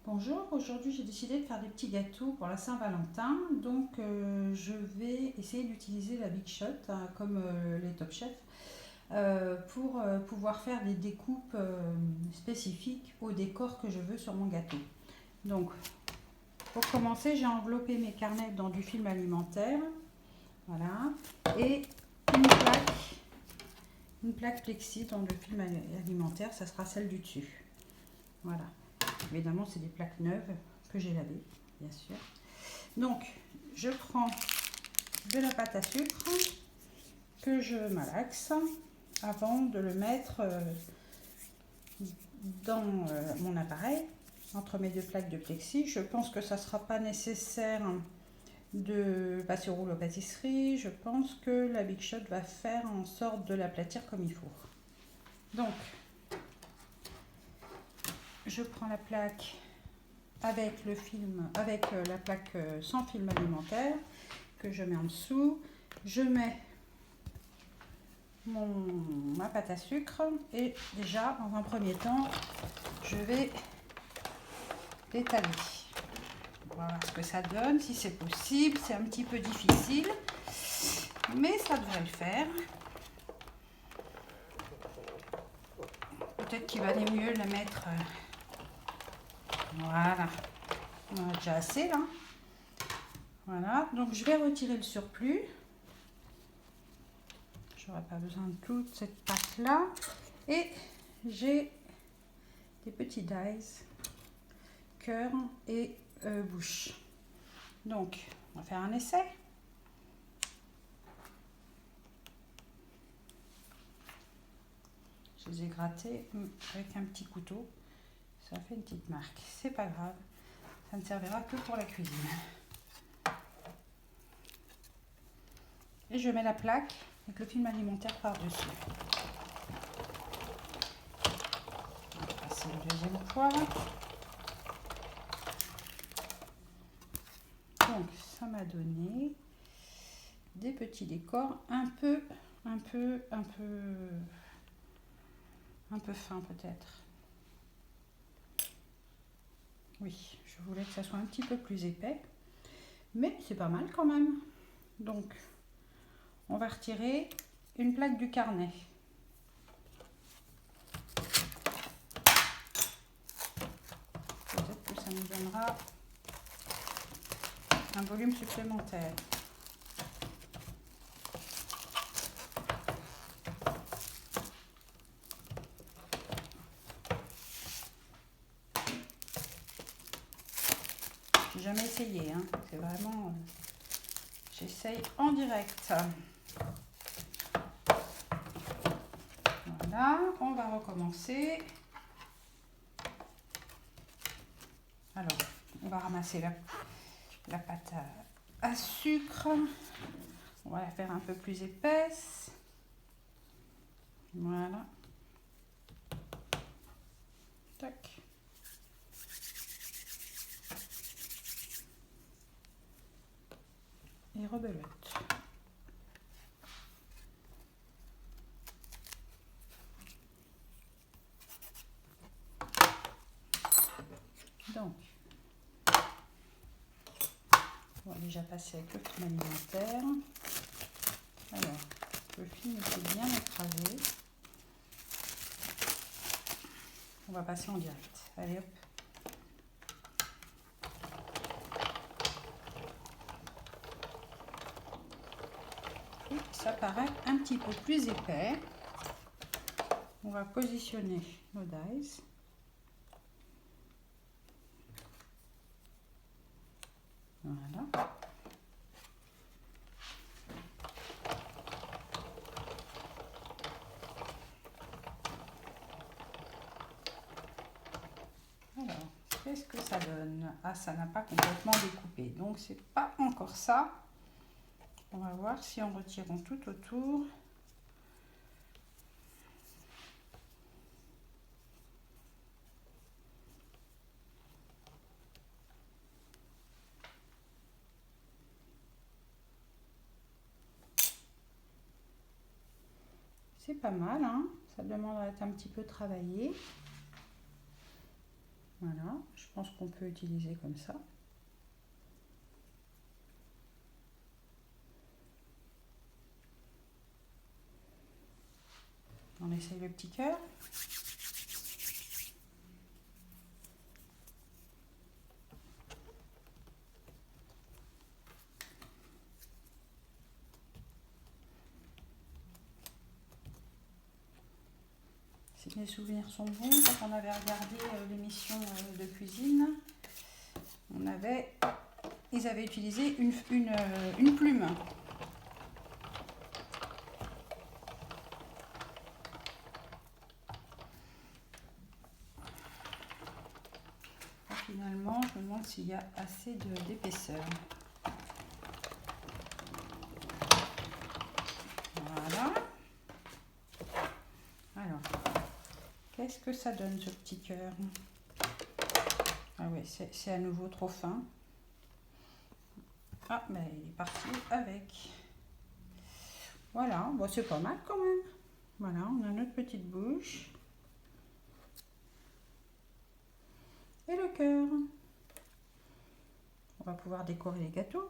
Bonjour, aujourd'hui j'ai décidé de faire des petits gâteaux pour la Saint-Valentin, donc je vais essayer d'utiliser la Big Shot comme les Top Chef pour pouvoir faire des découpes spécifiques au décor que je veux sur mon gâteau. Donc pour commencer, j'ai enveloppé mes carnets dans du film alimentaire, voilà, et une plaque plexi dans le film alimentaire, ça sera celle du dessus. Voilà. Évidemment, c'est des plaques neuves que j'ai lavées, bien sûr. Donc, je prends de la pâte à sucre que je malaxe avant de le mettre dans mon appareil, entre mes deux plaques de plexi. Je pense que ça ne sera pas nécessaire de passer au rouleau pâtisserie. Je pense que la Big Shot va faire en sorte de l'aplatir comme il faut. Donc, je prends la plaque avec le film, avec la plaque sans film alimentaire que je mets en dessous. Je mets ma pâte à sucre et déjà dans un premier temps je vais l'étaler. Voilà ce que ça donne, si c'est possible. C'est un petit peu difficile mais ça devrait le faire. Peut-être qu'il valait mieux la mettre voilà, on a déjà assez là. Voilà, donc je vais retirer le surplus. J'aurais pas besoin de toute cette pâte là. Et j'ai des petits dice, cœur et bouche. Donc, on va faire un essai. Je les ai grattés avec un petit couteau. Ça fait une petite marque. C'est pas grave. Ça ne servira que pour la cuisine. Et je mets la plaque avec le film alimentaire par-dessus. On va passer une deuxième fois. Donc, ça m'a donné des petits décors un peu fin peut-être. Oui, je voulais que ça soit un petit peu plus épais, mais c'est pas mal quand même. Donc, on va retirer une plaque du carnet. Peut-être que ça nous donnera un volume supplémentaire. J'ai jamais essayé, hein. C'est vraiment... j'essaye en direct. Voilà, on va recommencer. Alors, on va ramasser la pâte à sucre. On va la faire un peu plus épaisse. Voilà. Tac. Et rebelote. Donc, on va déjà passer avec le film alimentaire. Alors, le film est bien écrasé. On va passer en direct. Allez hop. Et ça paraît un petit peu plus épais. On va positionner nos dice. Voilà. Alors, qu'est-ce que ça donne? Ah, ça n'a pas complètement découpé, donc c'est pas encore ça. On va voir si en retirant tout autour. C'est pas mal, hein? Ça demande d'être un petit peu travaillé. Voilà, je pense qu'on peut utiliser comme ça. On essaye le petit cœur. Si mes souvenirs sont bons, quand on avait regardé l'émission de cuisine, ils avaient utilisé une plume. Finalement, je me demande s'il y a assez d'épaisseur. Voilà. Alors, qu'est-ce que ça donne ce petit cœur? Ah oui, c'est à nouveau trop fin. Ah, mais il est parti avec. Voilà, bon, c'est pas mal quand même. Voilà, on a notre petite bouche. Et le cœur. On va pouvoir décorer les gâteaux.